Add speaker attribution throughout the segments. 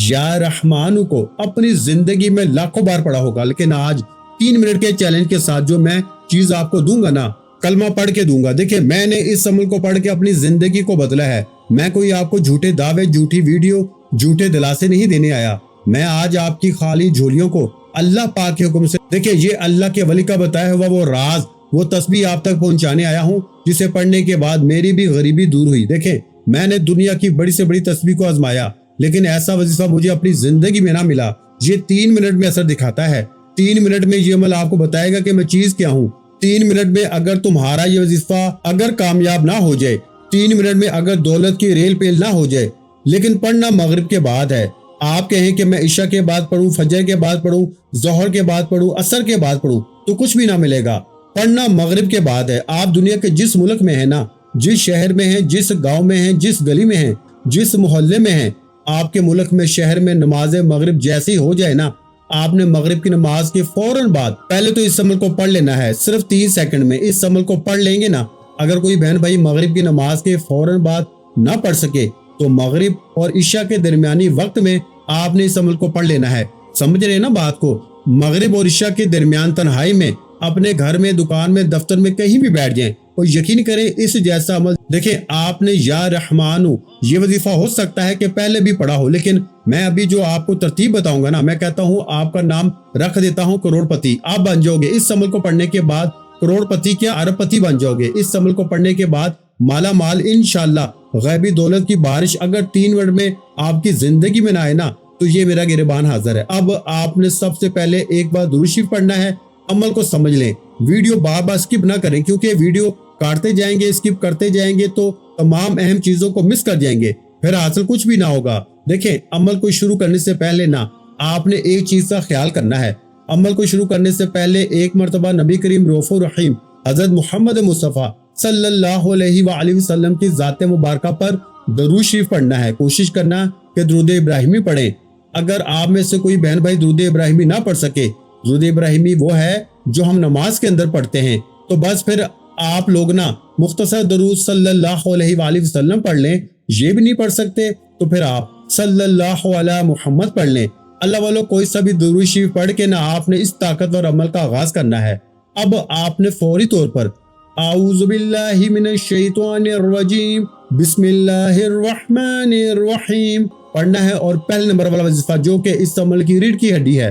Speaker 1: یا رحمانو کو اپنی زندگی میں لاکھوں بار پڑھا ہوگا، لیکن آج 3 منٹ کے چیلنج کے ساتھ جو میں چیز آپ کو دوں گا نا، کلمہ پڑھ کے دوں گا، دیکھیں میں نے اس عمل کو پڑھ کے اپنی زندگی کو بدلا ہے۔ میں کوئی آپ کو جھوٹے دعوے، جھوٹی ویڈیو، جھوٹے دلاسے نہیں دینے آیا۔ میں آج آپ کی خالی جھولیوں کو اللہ پاک کے حکم سے، دیکھیں یہ اللہ کے ولی کا بتایا ہوا وہ راز، وہ تسبیح آپ تک پہنچانے آیا ہوں، جسے پڑھنے کے بعد میری بھی غریبی دور ہوئی۔ دیکھیں میں نے دنیا کی بڑی سے بڑی تسبیح کو آزمایا، لیکن ایسا وظیفہ مجھے اپنی زندگی میں نہ ملا۔ یہ 3 منٹ میں اثر دکھاتا ہے۔ 3 منٹ میں یہ عمل آپ کو بتائے گا کہ میں چیز کیا ہوں۔ 3 منٹ میں اگر تمہارا یہ وظیفہ اگر کامیاب نہ ہو جائے، 3 منٹ میں اگر دولت کی ریل پیل نہ ہو جائے، لیکن پڑھنا مغرب کے بعد ہے۔ آپ کہیں کہ میں عشاء کے بعد پڑھوں، فجر کے بعد پڑھوں، ظہر کے بعد پڑھوں، عصر کے بعد پڑھوں، تو کچھ بھی نہ ملے گا۔ پڑھنا مغرب کے بعد ہے۔ آپ دنیا کے جس ملک میں ہیں نا، جس شہر میں ہیں، جس گاؤں میں ہیں، جس گلی میں ہیں، جس محلے میں ہیں، آپ کے ملک میں، شہر میں نماز مغرب جیسی ہو جائے نا، آپ نے مغرب کی نماز کے فوراً بعد پہلے تو اس عمل کو پڑھ لینا ہے۔ صرف 3 سیکنڈ میں اس عمل کو پڑھ لیں گے نا۔ اگر کوئی بہن بھائی مغرب کی نماز کے فوراً بعد نہ پڑھ سکے تو مغرب اور عشاء کے درمیانی وقت میں آپ نے اس عمل کو پڑھ لینا ہے۔ سمجھ رہے ہیں نا بات کو؟ مغرب اور عشاء کے درمیان تنہائی میں اپنے گھر میں، دکان میں، دفتر میں، کہیں بھی بیٹھ جائیں اور یقین کریں اس جیسا عمل، دیکھیں آپ نے یا رحمانو یہ وظیفہ ہو سکتا ہے کہ پہلے بھی پڑھا ہو، لیکن میں ابھی جو آپ کو ترتیب بتاؤں گا نا، میں کہتا ہوں آپ کا نام رکھ دیتا ہوں کروڑ پتی۔ آپ بن جاؤ گے اس عمل کو پڑھنے کے بعد، کروڑ پتی کیا ارب پتی بن جاؤ گے اس عمل کو پڑھنے کے بعد، مالا مال انشاءاللہ۔ غیبی دولت کی بارش اگر 3 منٹ میں آپ کی زندگی میں نہ آئے نا، تو یہ میرا گریبان حاضر ہے۔ اب آپ نے سب سے پہلے ایک بار درود شریف پڑھنا ہے۔ عمل کو سمجھ لیں، ویڈیو بار بار اسکپ نہ کریں، کیونکہ ویڈیو کاٹتے جائیں گے، اسکپ کرتے جائیں گے تو تمام اہم چیزوں کو مس کر جائیں گے، پھر حاصل کچھ بھی نہ ہوگا۔ دیکھیں عمل کو شروع کرنے سے پہلے نا، آپ نے ایک چیز کا خیال کرنا ہے۔ عمل کو شروع کرنے سے پہلے ایک مرتبہ نبی کریم رؤوف الرحیم حضرت محمد مصطفیٰ صلی اللہ علیہ وآلہ وسلم کی ذات مبارکہ پر درود شریف پڑھنا ہے۔ کوشش کرنا کہ درود ابراہیمی پڑھیں۔ اگر آپ میں سے کوئی بہن بھائی درود ابراہیمی نہ پڑھ سکے، درود ابراہیمی وہ ہے جو ہم نماز کے اندر پڑھتے ہیں، تو بس پھر آپ لوگ نا مختصر درود صلی اللہ علیہ وآلہ وسلم پڑھ لیں۔ یہ بھی نہیں پڑھ سکتے تو پھر آپ صلی اللہ علیہ محمد پڑھ لیں۔ اللہ والو کوئی سا بھی درود شریف پڑھ کے نا آپ نے اس طاقتور عمل کا آغاز کرنا ہے۔ اب آپ نے فوری طور پر اعوذ باللہ من الشیطان الرجیم بسم اللہ الرحمن الرحیم پڑھنا ہے، اور پہلے نمبر والا وظیفہ جو کہ اس عمل کی ریڑھ کی ہڈی ہے،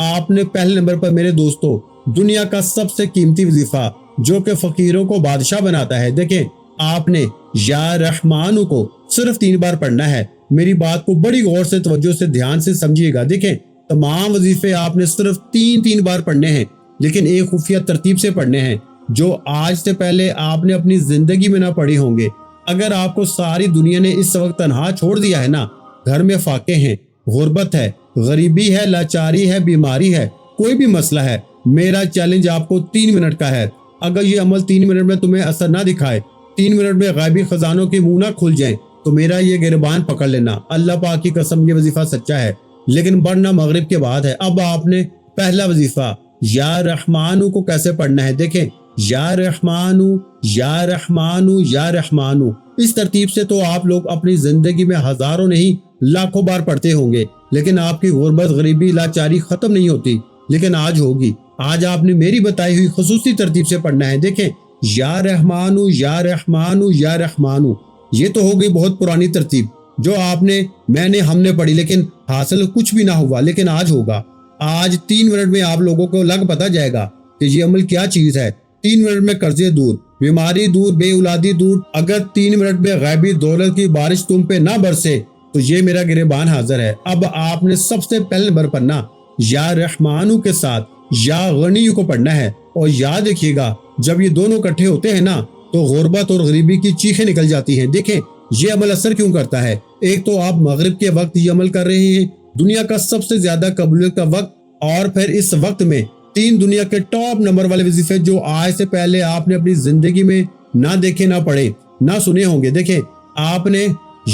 Speaker 1: آپ نے پہلے نمبر پر میرے دوستو دنیا کا سب سے قیمتی وظیفہ جو کہ فقیروں کو بادشاہ بناتا ہے، دیکھیں آپ نے یا رحمانو کو صرف 3 بار پڑھنا ہے۔ میری بات کو بڑی غور سے، توجہ سے، دھیان سے سمجھیے گا۔ دیکھیں تمام وظیفے آپ نے صرف 3 بار پڑھنے ہیں، لیکن ایک خفیہ ترتیب سے پڑھنے ہیں جو آج سے پہلے آپ نے اپنی زندگی میں نہ پڑھی ہوں گے۔ اگر آپ کو ساری دنیا نے اس وقت تنہا چھوڑ دیا ہے نا، گھر میں فاقے ہیں، غربت ہے، غریبی ہے، لاچاری ہے، بیماری ہے، کوئی بھی مسئلہ ہے، میرا چیلنج آپ کو 3 منٹ کا ہے۔ اگر یہ عمل 3 منٹ میں تمہیں اثر نہ دکھائے، 3 منٹ میں غیبی خزانوں کے منہ نہ کھل جائیں، تو میرا یہ گریبان پکڑ لینا، اللہ پاک کی قسم یہ وظیفہ سچا ہے، لیکن پڑھنا مغرب کے بعد ہے۔ اب آپ نے پہلا وظیفہ یا رحمانو کو کیسے پڑھنا ہے، دیکھیں یا رحمانو یا رحمانو یا رحمانو، اس ترتیب سے تو آپ لوگ اپنی زندگی میں ہزاروں نہیں لاکھوں بار پڑھتے ہوں گے، لیکن آپ کی غربت، غریبی، لاچاری ختم نہیں ہوتی، لیکن آج ہوگی۔ آج آپ نے میری بتائی ہوئی خصوصی ترتیب سے پڑھنا ہے۔ دیکھیں یا رحمانو یا رحمانو یا رحمانو، یہ تو ہو گئی بہت پرانی ترتیب جو آپ نے، میں نے، ہم نے پڑھی، لیکن حاصل کچھ بھی نہ ہوا، لیکن آج ہوگا۔ آج 3 منٹ میں آپ لوگوں کو لگ پتا جائے گا کہ یہ عمل کیا چیز ہے۔ 3 منٹ میں قرضے دور، بیماری دور، بے اولادی دور۔ اگر 3 منٹ میں غیبی دولت کی بارش تم پہ نہ برسے تو یہ میرا گریبان حاضر ہے۔ اب آپ نے سب سے پہلے نمبر پر نا یا رحمانو کے ساتھ یا غنیو کو پڑھنا ہے، اور یاد رکھیے گا جب یہ دونوں اکٹھے ہوتے ہیں نا تو غربت اور غریبی کی چیخیں نکل جاتی ہیں۔ دیکھیں یہ عمل اثر کیوں کرتا ہے، ایک تو آپ مغرب کے وقت یہ عمل کر رہے ہیں، دنیا کا سب سے زیادہ قبولیت کا وقت، اور پھر اس وقت میں 3 دنیا کے ٹاپ نمبر والے وظیفے جو آج سے پہلے آپ نے اپنی زندگی میں نہ دیکھے، نہ پڑھے، نہ سنے ہوں گے۔ دیکھیں آپ نے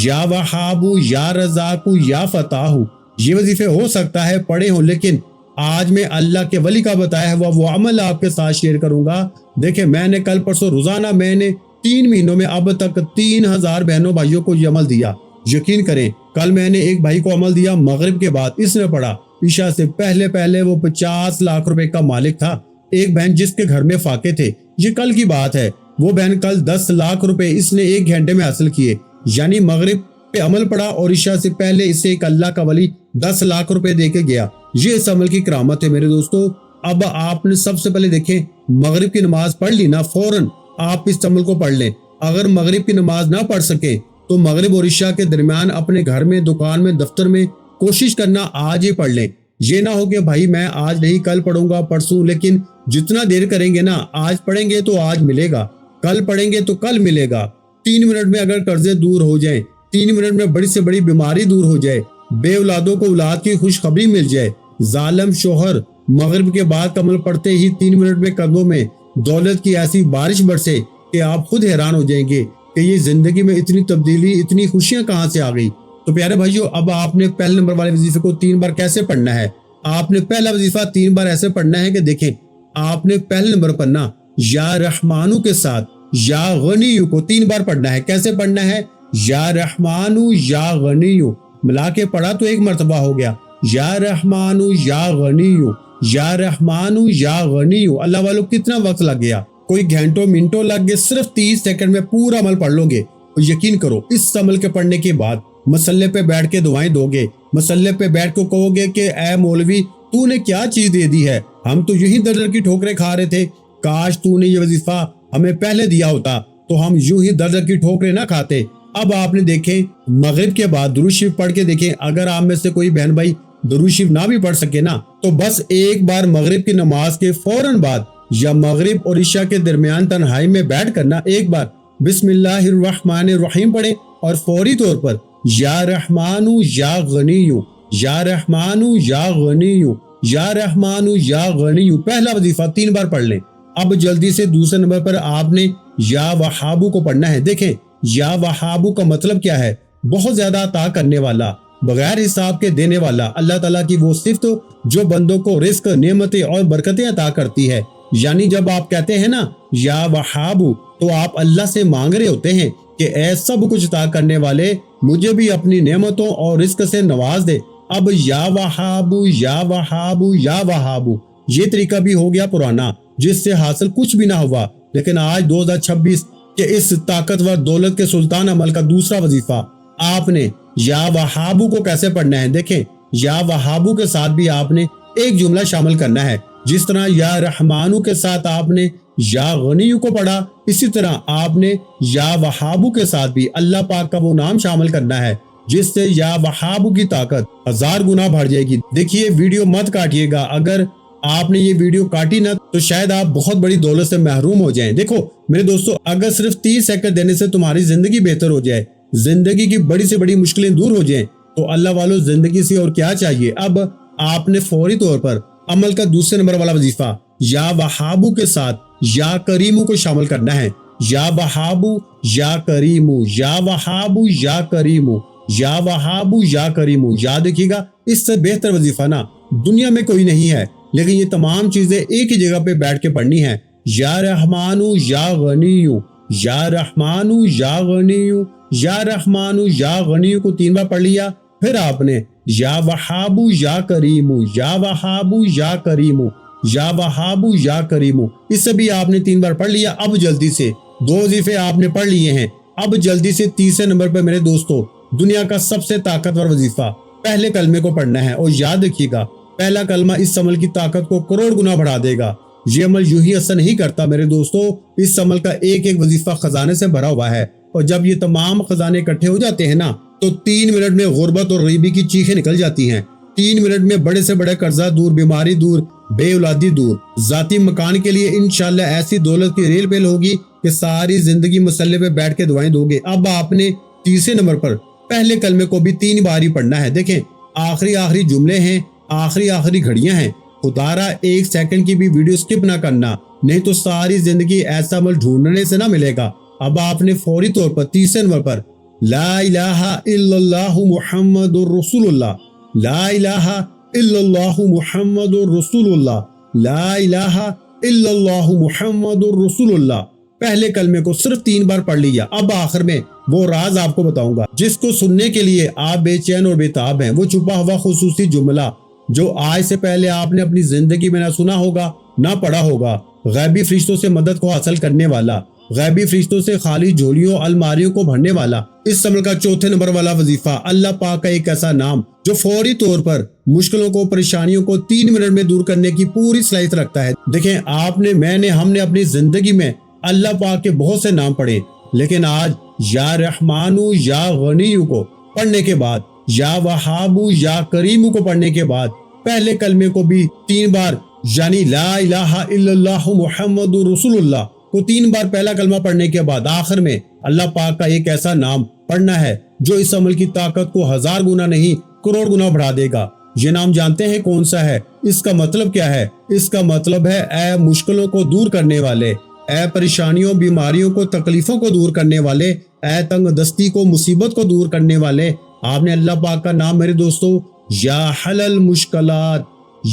Speaker 1: یا وہابو یا رزاقو یا فتاحو، یہ وظیفے ہو سکتا ہے پڑھے ہوں، لیکن آج میں اللہ کے ولی کا بتایا ہوا وہ عمل آپ کے ساتھ شیئر کروں گا۔ دیکھیں میں نے کل پرسوں روزانہ میں نے 3 مہینوں میں اب تک 3000 بہنوں بھائیوں کو یہ عمل دیا، یقین کریں کل میں نے ایک بھائی کو عمل دیا، مغرب کے بعد اس نے پڑھا، عشاء سے پہلے وہ 50 لاکھ روپے کا مالک تھا۔ ایک بہن جس کے گھر میں فاقے تھے، یہ کل کی بات ہے، وہ بہن کل 10 لاکھ روپے اس نے 1 گھنٹے میں حاصل کیے، یعنی مغرب پہ عمل پڑا اور عشاء سے پہلے اسے ایک اللہ کا ولی 10 لاکھ روپے دے کے گیا۔ یہ اس عمل کی کرامت ہے میرے دوستو۔ اب آپ نے سب سے پہلے دیکھیں، مغرب کی نماز پڑھ لی نا، فوراً آپ اس عمل کو پڑھ لیں۔ اگر مغرب کی نماز نہ پڑھ سکیں تو مغرب اور عشاء کے درمیان اپنے گھر میں، دکان میں، دفتر میں کوشش کرنا آج ہی پڑھ لیں۔ یہ نہ ہو کہ بھائی میں آج نہیں کل پڑھوں گا، پرسوں، لیکن جتنا دیر کریں گے نا، آج پڑھیں گے تو آج ملے گا، کل پڑھیں گے تو کل ملے گا۔ 3 منٹ میں اگر قرضے دور ہو جائیں، 3 منٹ میں بڑی سے بڑی بیماری دور ہو جائے، بے اولادوں کو اولاد کی خوشخبری مل جائے، ظالم شوہر مغرب کے بعد عمل پڑھتے ہی 3 منٹ میں قدموں میں دولت کی ایسی بارش برسے کہ آپ خود حیران ہو جائیں گے کہ یہ زندگی میں اتنی تبدیلی، اتنی خوشیاں کہاں سے آ گئی۔ تو پیارے بھائیو، اب آپ نے پہلے نمبر والے وظیفے کو 3 بار کیسے پڑھنا ہے؟ آپ نے پہلا وظیفہ 3 بار ایسے پڑھنا ہے کہ دیکھیں، آپ نے پہلے نمبر پر نا یا رحمانو کے ساتھ یا غنیو کو 3 بار پڑھنا ہے۔ کیسے پڑھنا ہے؟ یا رحمانو یا غنیو ملا کے پڑھا تو 1 مرتبہ ہو گیا، یا رحمانو یا غنیو، یا رحمانو یا غنیو۔ اللہ والوں کتنا وقت لگ گیا، کوئی گھنٹوں منٹوں لگ گئے، صرف 30 سیکنڈ میں پورا عمل پڑھ لو گے۔ اور یقین کرو، اس عمل کے پڑھنے کے بعد مسلے پہ بیٹھ کے دعائیں دو گے، مسلے پہ بیٹھ کے کہو گے کہ اے مولوی تو نے کیا چیز دے دی ہے، ہم تو یہی در در کی ٹھوکریں کھا رہے تھے، کاش تو نے یہ وظیفہ ہمیں پہلے دیا ہوتا تو ہم یوں ہی در در کی ٹھوکریں نہ کھاتے۔ اب آپ نے دیکھیں مغرب کے بعد درود شریف پڑھ کے دیکھیں، اگر آپ میں سے کوئی بہن بھائی درود شریف نہ بھی پڑھ سکے نا، تو بس ایک بار مغرب کی نماز کے فوراً بعد یا مغرب اور عشاء کے درمیان تنہائی میں بیٹھ کرنا ایک بار بسم اللہ الرحمن الرحیم پڑھیں اور فوری طور پر یا رحمانو یا غنیو، یا رحمانو یا غنیو، یا رحمانو یا غنیو، پہلا وظیفہ 3 بار پڑھ لیں۔ اب جلدی سے دوسرے نمبر پر آپ نے یا وہابو کو پڑھنا ہے۔ دیکھیں یا وہابو کا مطلب کیا ہے؟ بہت زیادہ عطا کرنے والا، بغیر حساب کے دینے والا، اللہ تعالیٰ کی وہ صفت جو بندوں کو رزق، نعمتیں اور برکتیں عطا کرتی ہے۔ یعنی جب آپ کہتے ہیں نا یا وہابو تو آپ اللہ سے مانگ رہے ہوتے ہیں کہ اے سب کچھ عطا کرنے والے، مجھے بھی اپنی نعمتوں اور رزق سے نواز دے۔ اب یا وہابو یا وہابو یا وہابو یہ طریقہ بھی ہو گیا پرانا، جس سے حاصل کچھ بھی نہ ہوا، لیکن آج 2026 کے اس طاقتور دولت کے سلطان عمل کا دوسرا وظیفہ آپ نے یا وہابو کو کیسے پڑھنا ہے؟ دیکھیں یا وہابو کے ساتھ بھی آپ نے ایک جملہ شامل کرنا ہے، جس طرح یا رحمانو کے ساتھ آپ نے یا غنیو کو پڑھا، اسی طرح آپ نے یا وہابو کے ساتھ بھی اللہ پاک کا وہ نام شامل کرنا ہے جس سے یا وہابو کی طاقت 1000 گنا بڑھ جائے گی۔ دیکھیے ویڈیو مت کاٹیے گا، اگر آپ نے یہ ویڈیو کاٹی نہ تو شاید آپ بہت بڑی دولت سے محروم ہو جائیں۔ دیکھو میرے دوستو، اگر صرف 30 سیکنڈ دینے سے تمہاری زندگی بہتر ہو جائے، زندگی کی بڑی سے بڑی مشکلیں دور ہو جائیں، تو اللہ والوں زندگی سے اور کیا چاہیے۔ اب آپ نے فوری طور پر عمل کا دوسرے نمبر والا وظیفہ یا وہابو کے ساتھ یا کریمو کو شامل کرنا ہے۔ یا وہابو یا کریمو، یا وہابو یا کریمو، یا وہابو یا کریمو۔ یاد رکھیے گا، اس سے بہتر وظیفہ نا دنیا میں کوئی نہیں ہے، لیکن یہ تمام چیزیں ایک ہی جگہ پہ بیٹھ کے پڑھنی ہے۔ یا رحمانو یا غنیو، یا رحمانو یا غنیو، یا رحمانو یا غنیو کو 3 بار پڑھ لیا، پھر آپ نے یا وہابو یا کریمو، یا وہابو یا کریمو، یا وہابو یا کریمو، اس سے بھی آپ نے 3 بار پڑھ لیا۔ اب جلدی سے 2 وظیفے آپ نے پڑھ لیے ہیں، اب جلدی سے تیسرے نمبر پہ میرے دوستو دنیا کا سب سے طاقتور وظیفہ پہلے کلمے کو پڑھنا ہے۔ اور یاد رکھیے گا، پہلا کلمہ اس عمل کی طاقت کو کروڑ گنا بڑھا دے گا۔ یہ عمل یوں ہی اثر نہیں کرتا میرے دوستو، اس عمل کا ایک ایک وظیفہ خزانے سے بھرا ہوا ہے، اور جب یہ تمام خزانے اکٹھے ہو جاتے ہیں نا تو 3 منٹ میں غربت اور غریبی کی چیخیں نکل جاتی ہیں۔ 3 منٹ میں بڑے سے بڑے قرضہ دور، بیماری دور، بے اولادی دور، ذاتی مکان کے لیے انشاءاللہ ایسی دولت کی ریل پیل ہوگی کہ ساری زندگی مسلے پہ بیٹھ کے دعائیں دو گے۔ اب آپ نے تیسرے نمبر پر پہلے کلمے کو بھی 3 بار ہی پڑھنا ہے۔ دیکھیں آخری جملے ہیں، آخری گھڑیاں ہیں، خدارا 1 سیکنڈ کی بھی ویڈیو سکپ نہ کرنا، نہیں تو ساری زندگی ایسا عمل ڈھونڈنے سے نہ ملے گا۔ اب آپ نے فوری طور پر تیسرے نمبر پر لا الہ الا اللہ محمد الرسول اللہ، لا الہ الا اللہ محمد الرسول اللہ، لا الہ الا اللہ محمد الرسول اللہ، پہلے کلمے کو صرف 3 بار پڑھ لیا۔ اب آخر میں وہ راز آپ کو بتاؤں گا جس کو سننے کے لیے آپ بے چین اور بےتاب ہیں۔ وہ چھپا ہوا خصوصی جملہ جو آج سے پہلے آپ نے اپنی زندگی میں نہ سنا ہوگا نہ پڑھا ہوگا، غیبی فرشتوں سے مدد کو حاصل کرنے والا، غیبی فرشتوں سے خالی جھولیوں الماریوں کو بھرنے والا۔ اس عمل کا چوتھے نمبر والا وظیفہ اللہ پاک کا ایک ایسا نام جو فوری طور پر مشکلوں کو پریشانیوں کو 3 منٹ میں دور کرنے کی پوری صلاحیت رکھتا ہے۔ دیکھیں آپ نے میں نے ہم نے اپنی زندگی میں اللہ پاک کے بہت سے نام پڑھے، لیکن آج یا رحمانو یا غنیو کو پڑھنے کے بعد، یا وہابو یا کریمو کو پڑھنے کے بعد، پہلے کلمے کو بھی 3 بار یعنی لا الہ الا اللہ محمد رسول اللہ کو 3 بار پہلا کلمہ پڑھنے کے بعد آخر میں اللہ پاک کا ایک ایسا نام پڑھنا ہے جو اس عمل کی طاقت کو 1000 گنا نہیں کروڑ گنا بڑھا دے گا۔ یہ نام جانتے ہیں کون سا ہے؟ اس کا مطلب کیا ہے؟ اس کا مطلب ہے اے مشکلوں کو دور کرنے والے، اے پریشانیوں بیماریوں کو تکلیفوں کو دور کرنے والے، اے تنگ دستی کو مصیبت کو دور کرنے والے۔ آپ نے اللہ پاک کا نام میرے دوستو یا حل المشکلات،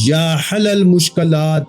Speaker 1: یا حل المشکلات،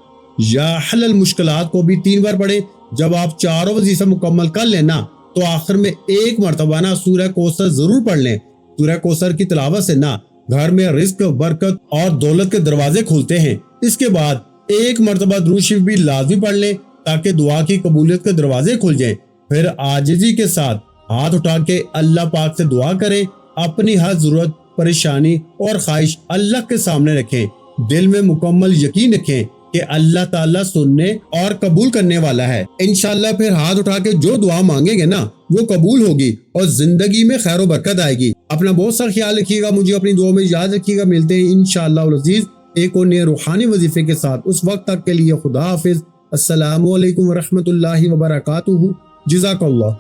Speaker 1: یا حل المشکلات کو بھی 3 بار پڑھیں۔ جب آپ چاروں وظیفے مکمل کر لینا تو آخر میں ایک مرتبہ نا سورہ کوثر ضرور پڑھ لیں۔ سورہ کوثر کی تلاوت سے نا گھر میں رزق، برکت اور دولت کے دروازے کھلتے ہیں۔ اس کے بعد ایک مرتبہ درود شریف بھی لازمی پڑھ لیں تاکہ دعا کی قبولیت کے دروازے کھل جائیں۔ پھر عاجزی کے ساتھ ہاتھ اٹھا کے اللہ پاک سے دعا کریں، اپنی ہر ضرورت، پریشانی اور خواہش اللہ کے سامنے رکھیں، دل میں مکمل یقین رکھیں کہ اللہ تعالیٰ سننے اور قبول کرنے والا ہے۔ انشاءاللہ پھر ہاتھ اٹھا کے جو دعا مانگیں گے نا وہ قبول ہوگی اور زندگی میں خیر و برکت آئے گی۔ اپنا بہت سا خیال رکھیے گا، مجھے اپنی دعا میں یاد رکھیے گا۔ ملتے ہیں انشاءاللہ العزیز ایک اور نئے روحانی وظیفے کے ساتھ۔ اس وقت تک کے لیے خدا حافظ۔ السلام علیکم ورحمۃ اللہ وبرکاتہ۔ جزاک اللہ۔